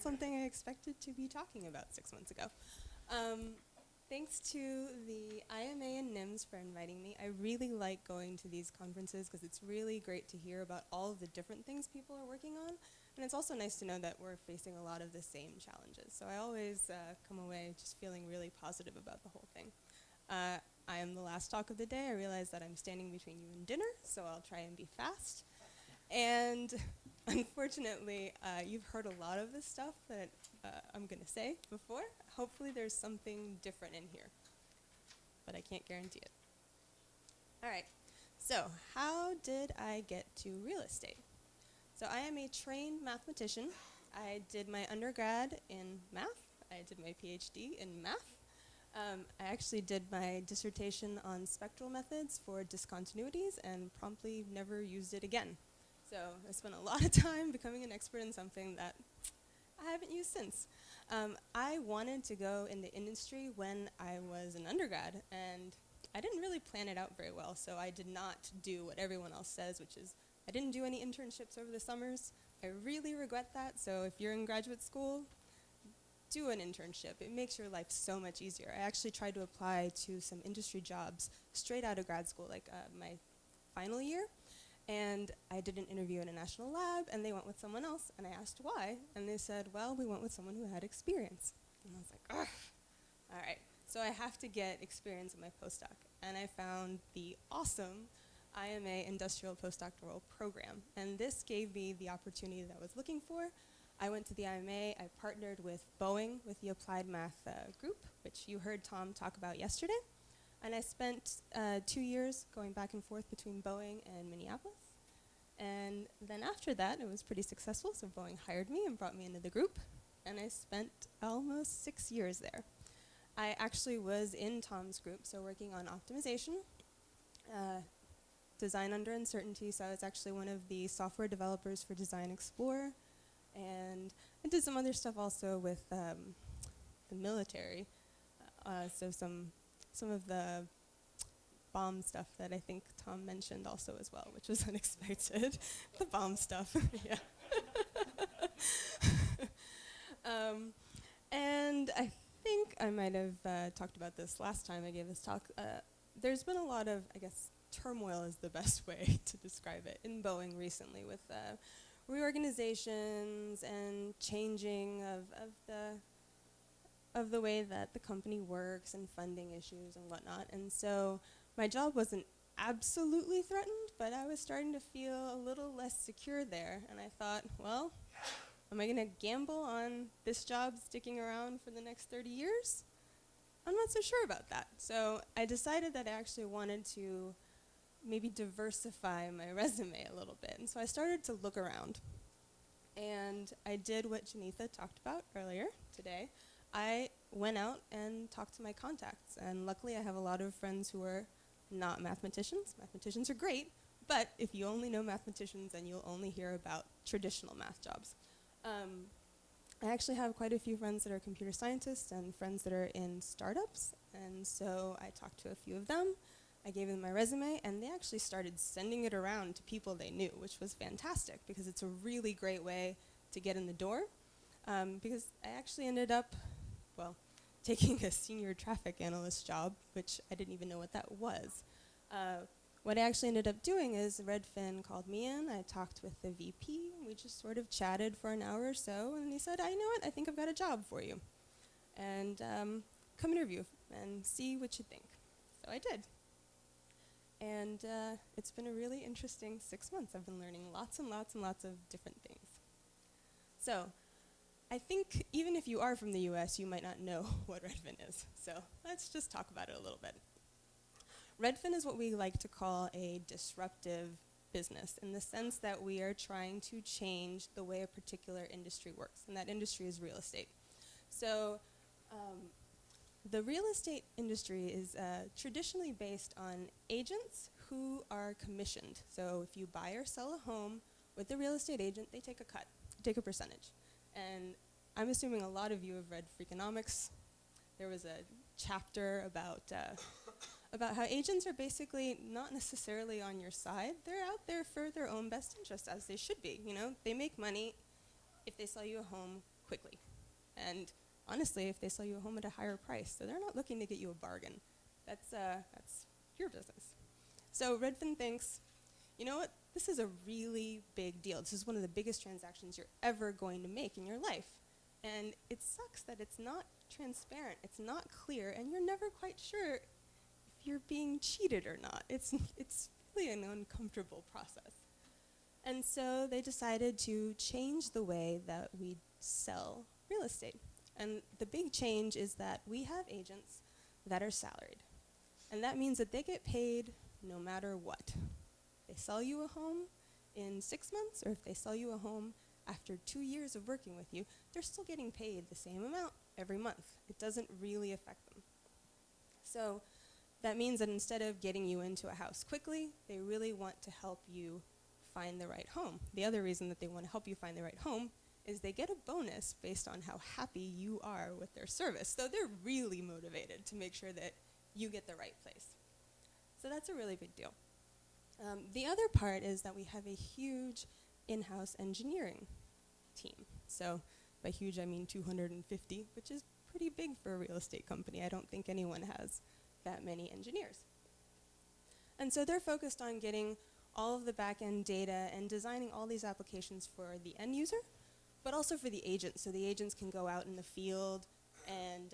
something I expected to be talking about 6 months ago. Thanks to the IMA and NIMS for inviting me. I really like going to these conferences because it's really great to hear about all of the different things people are working on. And it's also nice to know that we're facing a lot of the same challenges. So I always come away just feeling really positive about the whole thing. I am the last talk of the day. I realize that I'm standing between you and dinner, so I'll try and be fast. And unfortunately, you've heard a lot of this stuff that I'm going to say before. Hopefully there's something different in here, but I can't guarantee it. All right, so how did I get to real estate? So I am a trained mathematician. I did my undergrad in math. I did my PhD in math. I actually did my dissertation on spectral methods for discontinuities and promptly never used it again. So I spent a lot of time becoming an expert in something that I haven't used since. I wanted to go into industry when I was an undergrad, and I didn't really plan it out very well, so I did not do what everyone else says, which is I didn't do any internships over the summers. I really regret that, so if you're in graduate school, do an internship. It makes your life so much easier. I actually tried to apply to some industry jobs straight out of grad school, like my final year. And I did an interview in a national lab, and they went with someone else, and I asked why, and they said, well, we went with someone who had experience. And I was like, ugh, all right. So I have to get experience in my postdoc, and I found the awesome IMA Industrial Postdoctoral Program, and this gave me the opportunity that I was looking for. I went to the IMA, I partnered with Boeing, with the Applied Math group, which you heard Tom talk about yesterday. And I spent 2 years going back and forth between Boeing and Minneapolis. And then after that, it was pretty successful, so Boeing hired me and brought me into the group. And I spent almost 6 years there. I actually was in Tom's group, so working on optimization, design under uncertainty, so I was actually one of the software developers for Design Explorer. And I did some other stuff also with the military, so some of the bomb stuff that I think Tom mentioned also as well, which was unexpected. The bomb stuff, yeah. And I think I might have talked about this last time I gave this talk. There's been a lot of, I guess, turmoil is the best way to describe it in Boeing recently with reorganizations and changing of the way that the company works and funding issues and whatnot. And so my job wasn't absolutely threatened, but I was starting to feel a little less secure there. And I thought, well, am I going to gamble on this job sticking around for the next 30 years? I'm not so sure about that. So I decided that I actually wanted to maybe diversify my resume a little bit. And so I started to look around. And I did what Janitha talked about earlier today. I went out and talked to my contacts. And luckily I have a lot of friends who are not mathematicians. Mathematicians are great, but if you only know mathematicians, then you'll only hear about traditional math jobs. I actually have quite a few friends that are computer scientists and friends that are in startups. And so I talked to a few of them. I gave them my resume, and they actually started sending it around to people they knew, which was fantastic because it's a really great way to get in the door. Because I actually ended up, well, taking a senior traffic analyst job, which I didn't even know what that was. What I actually ended up doing is Redfin called me in. I talked with the VP. We just sort of chatted for an hour or so, and he said, you know what, I think I've got a job for you. And come interview and see what you think. So I did. And it's been a really interesting 6 months. I've been learning lots and lots and lots of different things. So I think even if you are from the US, you might not know what Redfin is. So let's just talk about it a little bit. Redfin is what we like to call a disruptive business in the sense that we are trying to change the way a particular industry works, and that industry is real estate. So the real estate industry is traditionally based on agents who are commissioned. So if you buy or sell a home with a real estate agent, they take a cut, take a percentage. And I'm assuming a lot of you have read Freakonomics. There was a chapter about how agents are basically not necessarily on your side. They're out there for their own best interest, as they should be. You know, they make money if they sell you a home quickly. And honestly, if they sell you a home at a higher price, so they're not looking to get you a bargain. That's your business. So Redfin thinks, you know what, this is a really big deal. This is one of the biggest transactions you're ever going to make in your life. And it sucks that it's not transparent, it's not clear, and you're never quite sure if you're being cheated or not. It's really an uncomfortable process. And so they decided to change the way that we sell real estate. And the big change is that we have agents that are salaried. And that means that they get paid no matter what. They sell you a home in 6 months, or if they sell you a home after 2 years of working with you, they're still getting paid the same amount every month. It doesn't really affect them. So that means that instead of getting you into a house quickly, they really want to help you find the right home. The other reason that they want to help you find the right home is they get a bonus based on how happy you are with their service. So they're really motivated to make sure that you get the right place. So that's a really big deal. The other part is that we have a huge in-house engineering team. So by huge, I mean 250, which is pretty big for a real estate company. I don't think anyone has that many engineers. And so they're focused on getting all of the back-end data and designing all these applications for the end user, but also for the agents, so the agents can go out in the field and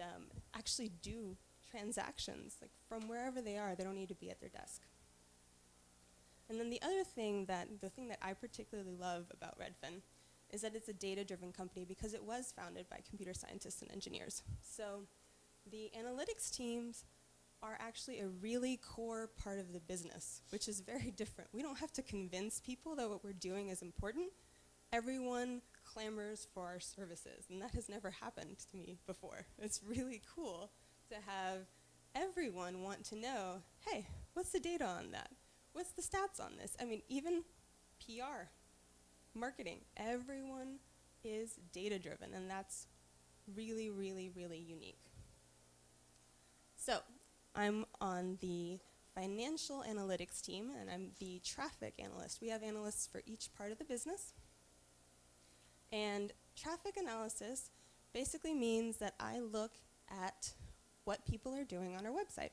actually do transactions, like from wherever they are. They don't need to be at their desk. And then the thing that I particularly love about Redfin is that it's a data-driven company because it was founded by computer scientists and engineers. So the analytics teams are actually a really core part of the business, which is very different. We don't have to convince people that what we're doing is important. Everyone clamors for our services, and that has never happened to me before. It's really cool to have everyone want to know, hey, what's the data on that? What's the stats on this? I mean, even PR, marketing, everyone is data-driven, and that's really, really, really unique. So I'm on the financial analytics team, and I'm the traffic analyst. We have analysts for each part of the business. And traffic analysis basically means that I look at what people are doing on our website.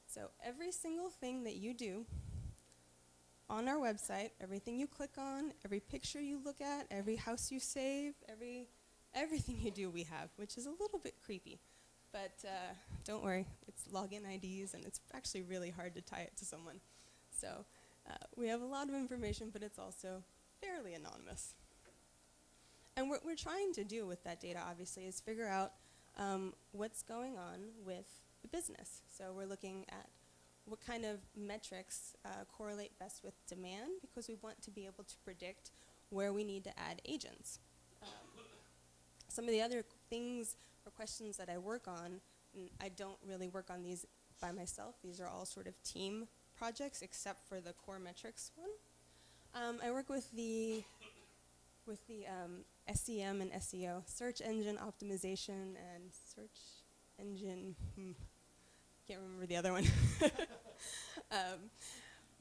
So every single thing that you do on our website, everything you click on, every picture you look at, every house you save, everything you do we have, which is a little bit creepy. But don't worry, it's login IDs, and it's actually really hard to tie it to someone. So we have a lot of information, but it's also fairly anonymous. And what we're trying to do with that data, obviously, is figure out what's going on with the business. So we're looking at what kind of metrics correlate best with demand, because we want to be able to predict where we need to add agents. Some of the other things or questions that I work on, and I don't really work on these by myself. These are all sort of team projects, except for the core metrics one. I work with the SEM and SEO, search engine optimization and search engine, can't remember the other one.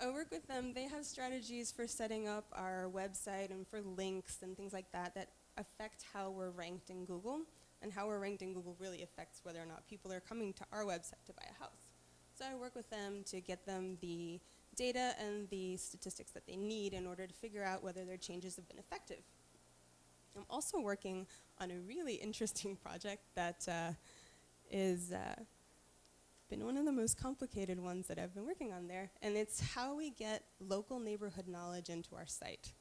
I work with them. They have strategies for setting up our website and for links and things like that that affect how we're ranked in Google. And how we're ranked in Google really affects whether or not people are coming to our website to buy a house. So I work with them to get them the data and the statistics that they need in order to figure out whether their changes have been effective. I'm also working on a really interesting project that is been one of the most complicated ones that I've been working on there, and it's how we get local neighborhood knowledge into our site.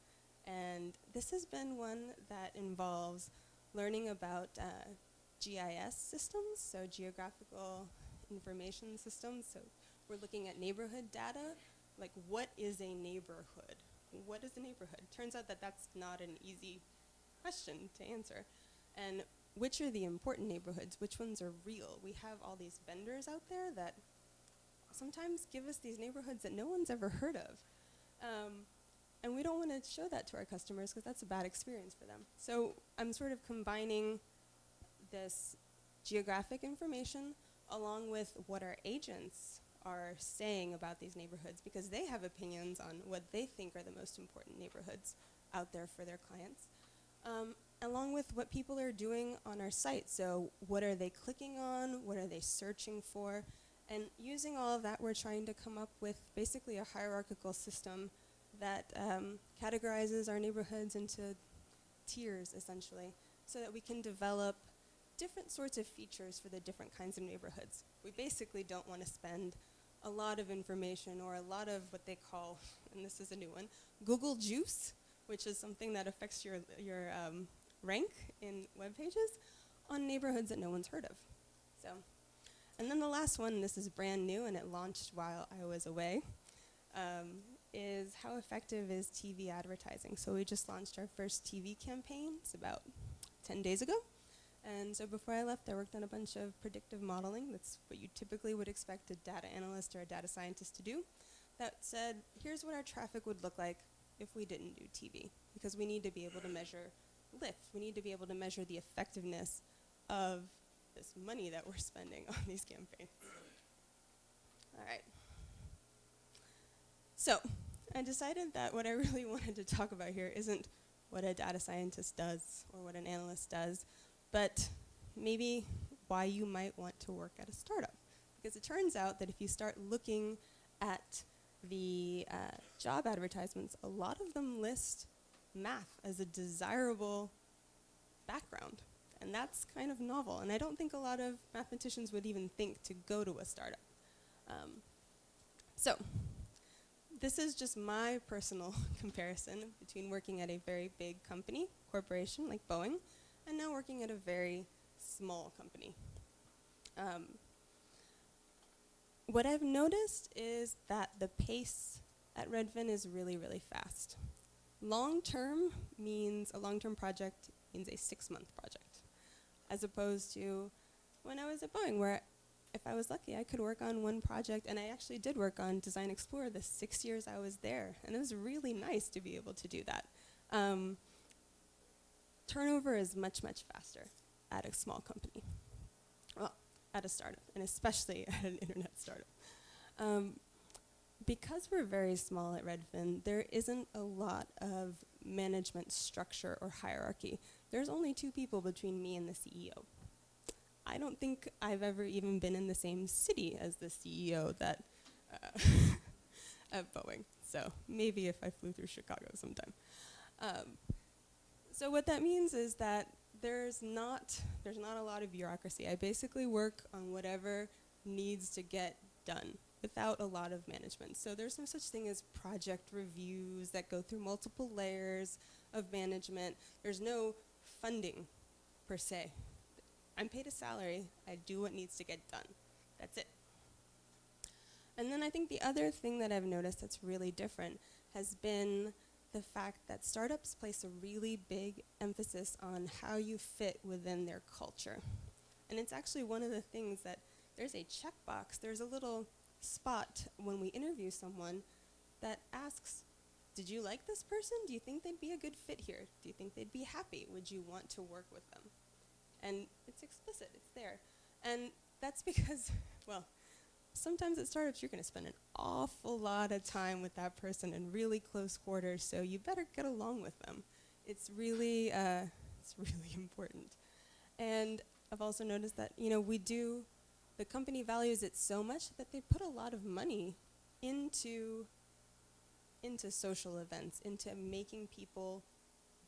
And this has been one that involves learning about GIS systems, so geographical information systems. So we're looking at neighborhood data, like what is a neighborhood? What is a neighborhood? Turns out that that's not an easy question to answer. And which are the important neighborhoods? Which ones are real? We have all these vendors out there that sometimes give us these neighborhoods that no one's ever heard of. And we don't want to show that to our customers because that's a bad experience for them. So I'm sort of combining this geographic information along with what our agents are saying about these neighborhoods, because they have opinions on what they think are the most important neighborhoods out there for their clients. along with what people are doing on our site. So what are they clicking on? What are they searching for? And using all of that, we're trying to come up with basically a hierarchical system that categorizes our neighborhoods into tiers, essentially, so that we can develop different sorts of features for the different kinds of neighborhoods. We basically don't want to spend a lot of information or a lot of what they call, and this is a new one, Google Juice, which is something that affects your rank in web pages, on neighborhoods that no one's heard of. So, and then the last one, this is brand new and it launched while I was away, is how effective is TV advertising. So we just launched our first TV campaign. It's about 10 days ago. And so before I left, I worked on a bunch of predictive modeling. That's what you typically would expect a data analyst or a data scientist to do. That said, here's what our traffic would look like if we didn't do TV. Because we need to be able to measure lift. We need to be able to measure the effectiveness of this money that we're spending on these campaigns. All right. So I decided that what I really wanted to talk about here isn't what a data scientist does or what an analyst does, but maybe why you might want to work at a startup. Because it turns out that if you start looking at the job advertisements, a lot of them list math as a desirable background. And that's kind of novel. And I don't think a lot of mathematicians would even think to go to a startup. So this is just my personal comparison between working at a very big company, corporation like Boeing, and now working at a very small company. What I've noticed is that the pace at Redfin is really, really fast. Long-term means, a long-term project means a 6-month project, as opposed to when I was at Boeing, where if I was lucky, I could work on one project, and I actually did work on Design Explorer the 6 years I was there, and it was really nice to be able to do that. Turnover is much, much faster at a small company. Well, at a startup, and especially at an internet startup. Because we're very small at Redfin, there isn't a lot of management structure or hierarchy. There's only 2 people between me and the CEO. I don't think I've ever even been in the same city as the CEO that at Boeing. So maybe if I flew through Chicago sometime. So what that means is that there's not a lot of bureaucracy. I basically work on whatever needs to get done without a lot of management. So there's no such thing as project reviews that go through multiple layers of management. There's no funding per se. I'm paid a salary. I do what needs to get done. That's it. And then I think the other thing that I've noticed that's really different has been the fact that startups place a really big emphasis on how you fit within their culture. And it's actually one of the things that there's a checkbox, there's a little spot when we interview someone that asks, did you like this person? Do you think they'd be a good fit here? Do you think they'd be happy? Would you want to work with them? And it's explicit, it's there. And that's because, well, sometimes at startups you're going to spend an awful lot of time with that person in really close quarters, so you better get along with them. It's really important. And I've also noticed that, the company values it so much that they put a lot of money into social events, into making people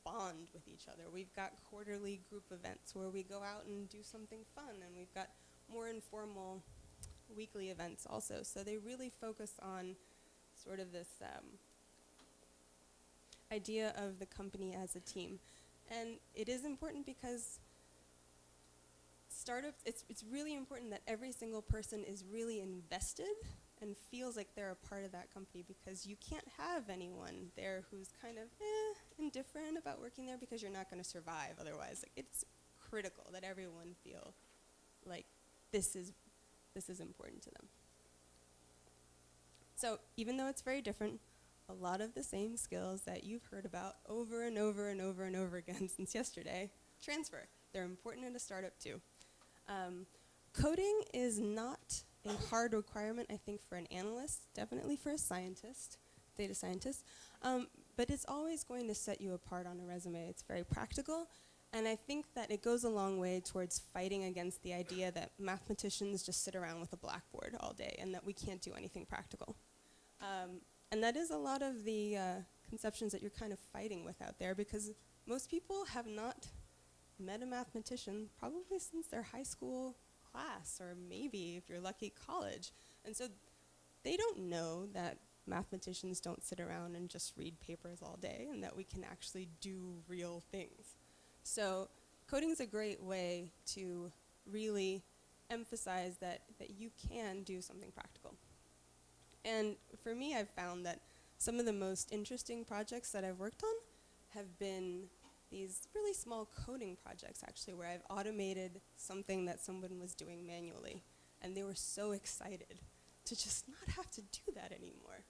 bond with each other. We've got quarterly group events where we go out and do something fun, and we've got more informal weekly events also. So they really focus on sort of this idea of the company as a team. And it is important because startups, it's really important that every single person is really invested and feels like they're a part of that company, because you can't have anyone there who's kind of indifferent about working there, because you're not going to survive otherwise. Like, it's critical that everyone feel like this is important to them. So even though it's very different, a lot of the same skills that you've heard about over and over and over and over again since yesterday transfer. They're important in a startup too. Coding is not a hard requirement, I think, for an analyst, definitely for a scientist, data scientist, but it's always going to set you apart on a resume. It's very practical, And I think that it goes a long way towards fighting against the idea that mathematicians just sit around with a blackboard all day and that we can't do anything practical. And that is a lot of the conceptions that you're kind of fighting with out there, because most people have not met a mathematician probably since their high school class, or maybe, if you're lucky, college. And so they don't know that mathematicians don't sit around and just read papers all day, and that we can actually do real things. So coding is a great way to really emphasize that you can do something practical. And for me, I've found that some of the most interesting projects that I've worked on have been these really small coding projects, actually, where I've automated something that someone was doing manually. And they were so excited to just not have to do that anymore.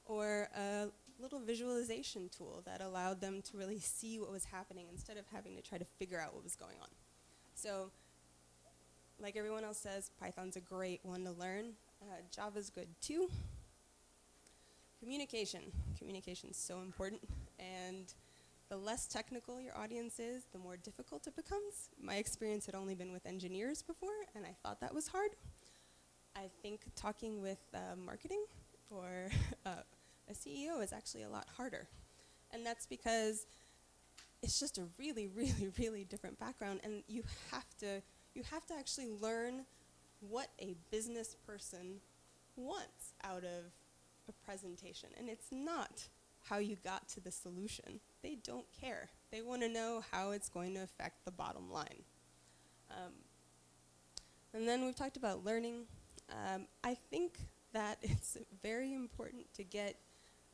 Or a little visualization tool that allowed them to really see what was happening instead of having to try to figure out what was going on. So, like everyone else says, Python's a great one to learn. Java's good too. Communication. Communication's so important, and the less technical your audience is, the more difficult it becomes. My experience had only been with engineers before, and I thought that was hard. I think talking with marketing or a CEO is actually a lot harder. And that's because it's just a really, really, really different background, and you have to actually learn what a business person wants out of a presentation. And it's not how you got to the solution. They don't care. They want to know how it's going to affect the bottom line. And then we've talked about learning. I think that it's very important to get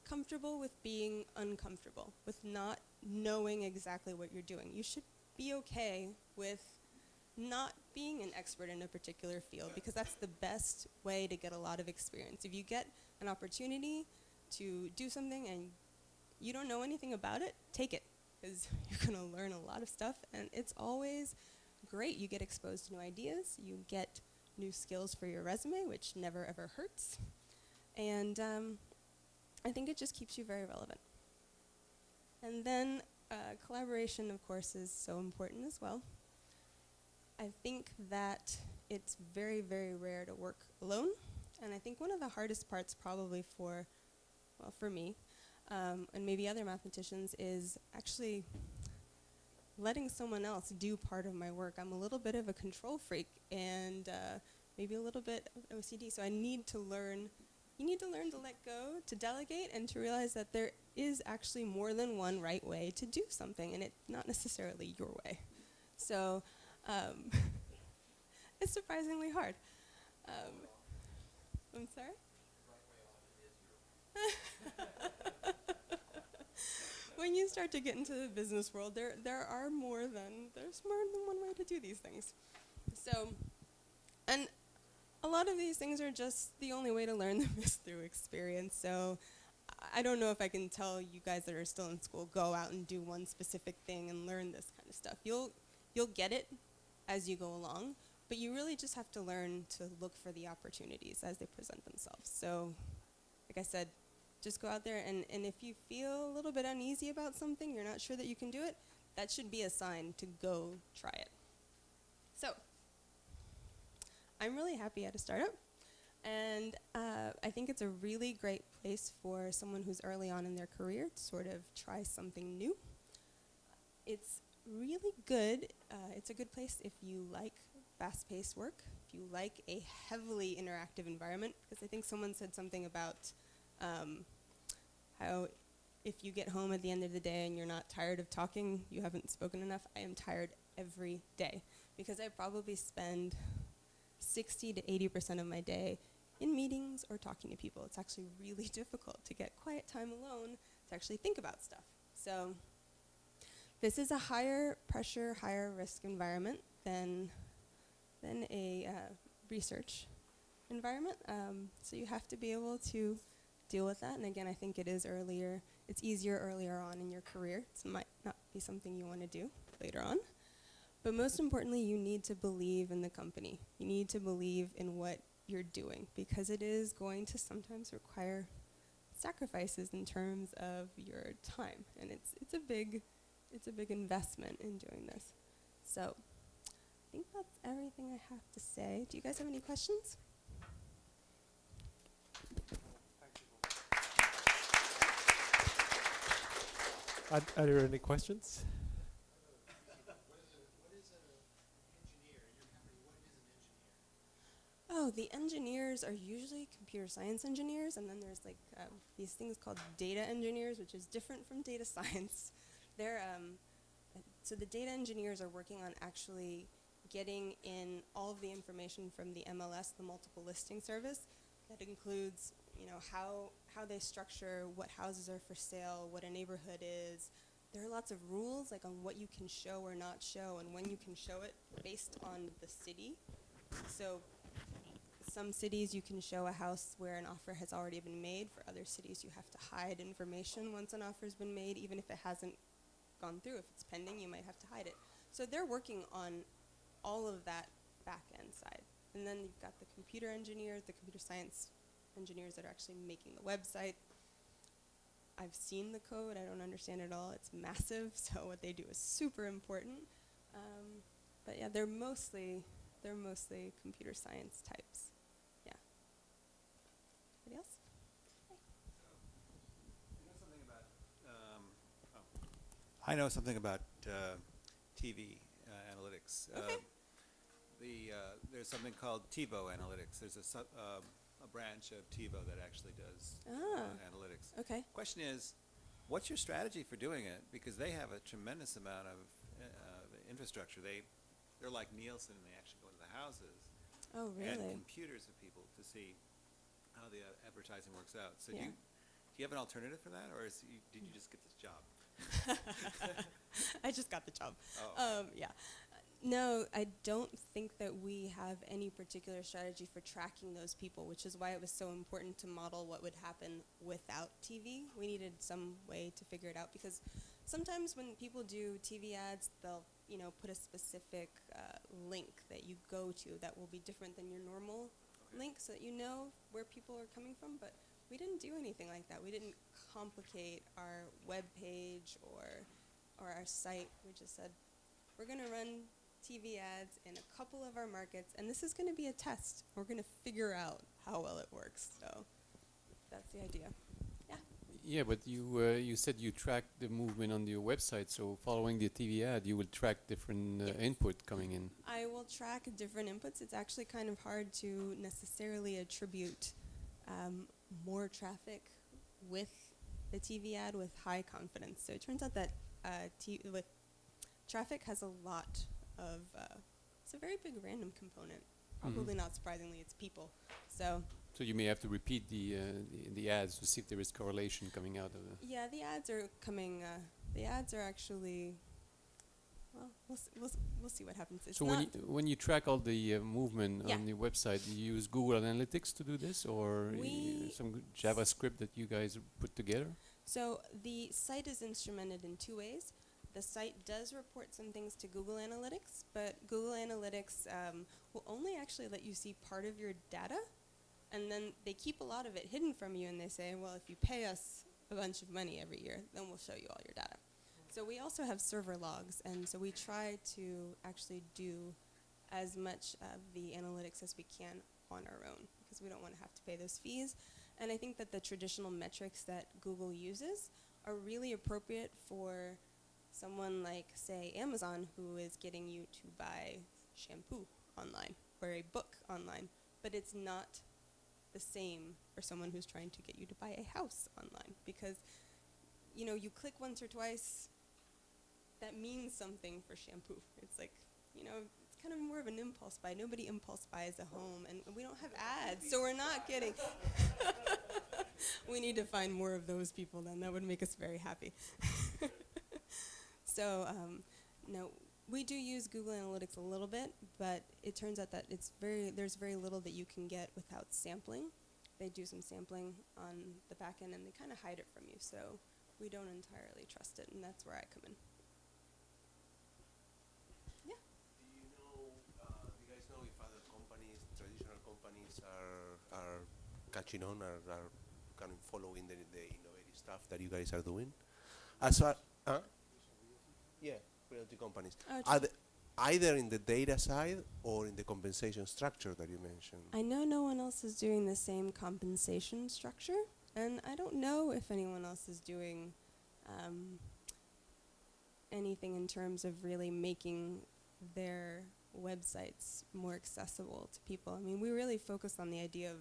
comfortable with being uncomfortable, with not knowing exactly what you're doing. You should be okay with not being an expert in a particular field, because that's the best way to get a lot of experience. If you get an opportunity to do something and you don't know anything about it, take it, because you're going to learn a lot of stuff, and it's always great. You get exposed to new ideas, you get new skills for your resume, which never ever hurts, and I think it just keeps you very relevant. And then collaboration, of course, is so important as well. I think that it's very, very rare to work alone, and I think one of the hardest parts probably for me, and maybe other mathematicians, is actually letting someone else do part of my work. I'm a little bit of a control freak, and maybe a little bit of OCD, so I need to learn. You need to learn to let go, to delegate, and to realize that there is actually more than one right way to do something, and it's not necessarily your way. So it's surprisingly hard. I'm sorry? When you start to get into the business world, there's more than one way to do these things. So, and a lot of these things are just the only way to learn them is through experience. So I don't know if I can tell you guys that are still in school, go out and do one specific thing and learn this kind of stuff. You'll get it as you go along, but you really just have to learn to look for the opportunities as they present themselves. So, like I said, just go out there, and if you feel a little bit uneasy about something, you're not sure that you can do it, that should be a sign to go try it. So, I'm really happy at a startup, and I think it's a really great place for someone who's early on in their career to sort of try something new. It's really good. It's a good place if you like fast-paced work, if you like a heavily interactive environment, because I think someone said something about how if you get home at the end of the day and you're not tired of talking, you haven't spoken enough. I am tired every day, because I probably spend 60 to 80% of my day in meetings or talking to people. It's actually really difficult to get quiet time alone to actually think about stuff. So this is a higher pressure, higher risk environment than a research environment. So you have to be able to deal with that. And again, I think it's easier earlier on in your career. It might not be something you want to do later on. But most importantly, you need to believe in the company. You need to believe in what you're doing, because it is going to sometimes require sacrifices in terms of your time. And it's it's a big investment in doing this. So I think that's everything I have to say. Do you guys have any questions? Are there any questions? Oh, the engineers are usually computer science engineers, and then there's like these things called data engineers, which is different from data science. They're so the data engineers are working on actually getting in all of the information from the MLS, the multiple listing service. That includes, how they structure what houses are for sale, what a neighborhood is. There are lots of rules like on what you can show or not show, and when you can show it based on the city. So some cities you can show a house where an offer has already been made. For other cities you have to hide information once an offer's been made, even if it hasn't gone through. If it's pending, you might have to hide it. So they're working on all of that back-end side. And then you've got the computer engineers, the computer science engineers that are actually making the website. I've seen the code. I don't understand it all. It's massive, so what they do is super important. But yeah, they're mostly computer science types. Yeah. Anybody else? I know something about TV analytics. Okay. There's something called TiVo analytics. There's a branch of TiVo that actually does analytics. Okay. Question is, what's your strategy for doing it? Because they have a tremendous amount of infrastructure. They're like Nielsen, and they actually go into the houses Oh, and really? computers of people to see how the advertising works out. So Yeah. do you have an alternative for that, or did you just get this job? I just got the job. Oh. Yeah. No, I don't think that we have any particular strategy for tracking those people, which is why it was so important to model what would happen without TV. We needed some way to figure it out, because sometimes when people do TV ads, they'll put a specific link that you go to that will be different than your normal link, so that you know where people are coming from. But we didn't do anything like that. We didn't complicate our web page or our site. We just said, we're going to run TV ads in a couple of our markets, and this is going to be a test. We're going to figure out how well it works. So that's the idea. Yeah. Yeah, but you said you track the movement on your website, so following the TV ad, you will track different Yes. input coming in. I will track different inputs. It's actually kind of hard to necessarily attribute more traffic with the TV ad with high confidence. So it turns out that with traffic has a lot of, it's a very big random component. Probably not surprisingly, it's people. So So you may have to repeat the ads to see if there is correlation coming out of it. yeah, the ads are coming. The ads are actually. Well, we'll see what happens. It's So not when you track all the movement Yeah. on the website, do you use Google Analytics to do this, or some JavaScript that you guys put together? So the site is instrumented in two ways. The site does report some things to Google Analytics, but Google Analytics will only actually let you see part of your data, and then they keep a lot of it hidden from you, and they say, well, if you pay us a bunch of money every year, then we'll show you all your data. So we also have server logs, and so we try to actually do as much of the analytics as we can on our own, because we don't want to have to pay those fees. And I think that the traditional metrics that Google uses are really appropriate for someone like, say, Amazon, who is getting you to buy shampoo online or a book online, but it's not the same for someone who's trying to get you to buy a house online, because you click once or twice, that means something for shampoo. It's like, it's kind of more of an impulse buy. Nobody impulse buys a home, and we don't have ads, so we're not getting. We need to find more of those people then. That would make us very happy. So, no, we do use Google Analytics a little bit, but it turns out that there's very little that you can get without sampling. They do some sampling on the back end, and they kind of hide it from you, so we don't entirely trust it, and that's where I come in. Yeah. Do you guys know if other companies, traditional companies, are catching on, are kind of following the innovative stuff that you guys are doing? As far, Yeah, realty companies. Oh, Are either in the data side or in the compensation structure that you mentioned? I know no one else is doing the same compensation structure, and I don't know if anyone else is doing anything in terms of really making their websites more accessible to people. I mean, we really focus on the idea of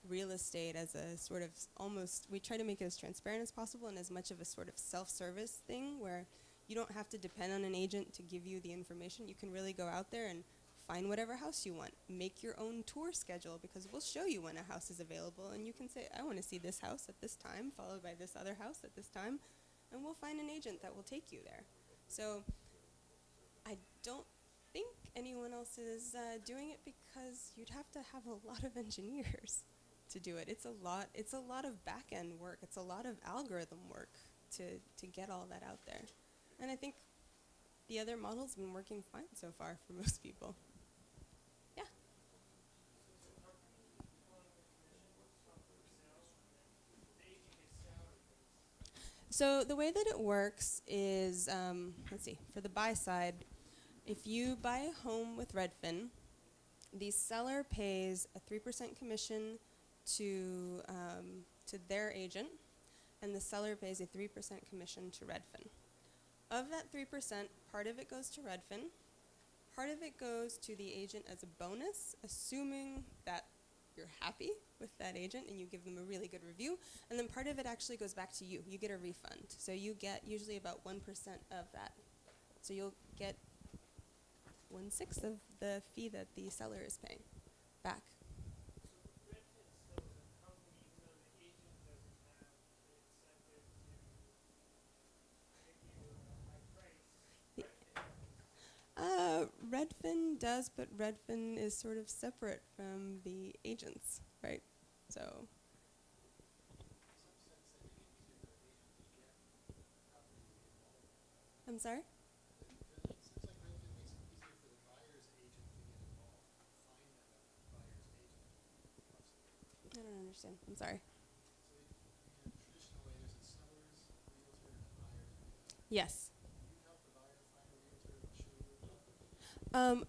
real estate as a sort of almost, we try to make it as transparent as possible and as much of a sort of self-service thing where you don't have to depend on an agent to give you the information. You can really go out there and find whatever house you want. Make your own tour schedule because we'll show you when a house is available and you can say, I want to see this house at this time, followed by this other house at this time, and we'll find an agent that will take you there. So I don't think anyone else is doing it because you'd have to have a lot of engineers to do it. It's a lot of back-end work. It's a lot of algorithm work to get all that out there. And I think the other model's been working fine so far for most people. Yeah. So the way that it works is, let's see, for the buy side, if you buy a home with Redfin, the seller pays a 3% commission to their agent, and the seller pays a 3% commission to Redfin. Of that 3%, part of it goes to Redfin, part of it goes to the agent as a bonus, assuming that you're happy with that agent and you give them a really good review, and then part of it actually goes back to you. You get a refund. So you get usually about 1% of that. So you'll get 1/6 of the fee that the seller is paying back. Redfin does, but Redfin is sort of separate from the agents, right? So. I'm sorry? I don't understand. I'm sorry. Yes.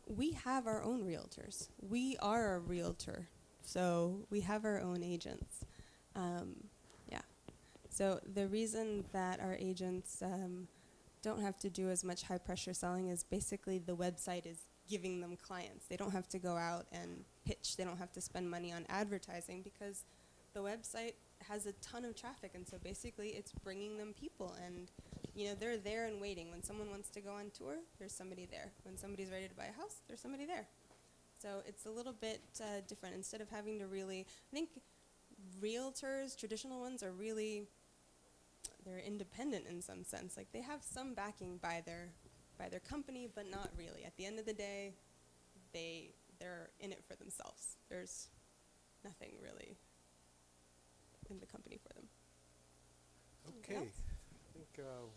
We have our own realtors. We are a realtor, so we have our own agents. Yeah. So the reason that our agents don't have to do as much high-pressure selling is basically the website is giving them clients. They don't have to go out and pitch. They don't have to spend money on advertising because the website has a ton of traffic, and so basically it's bringing them people, and you know, they're there and waiting. When someone wants to go on tour, there's somebody there. When somebody's ready to buy a house, there's somebody there. So it's a little bit different. Instead of having to really, I think realtors, traditional ones, are really, they're independent in some sense. Like they have some backing by their company, but not really. At the end of the day, they're in it for themselves. There's nothing really in the company for them. Okay. Anything else? I think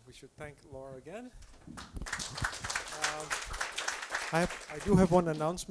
we should thank Laura again. I do have one announcement.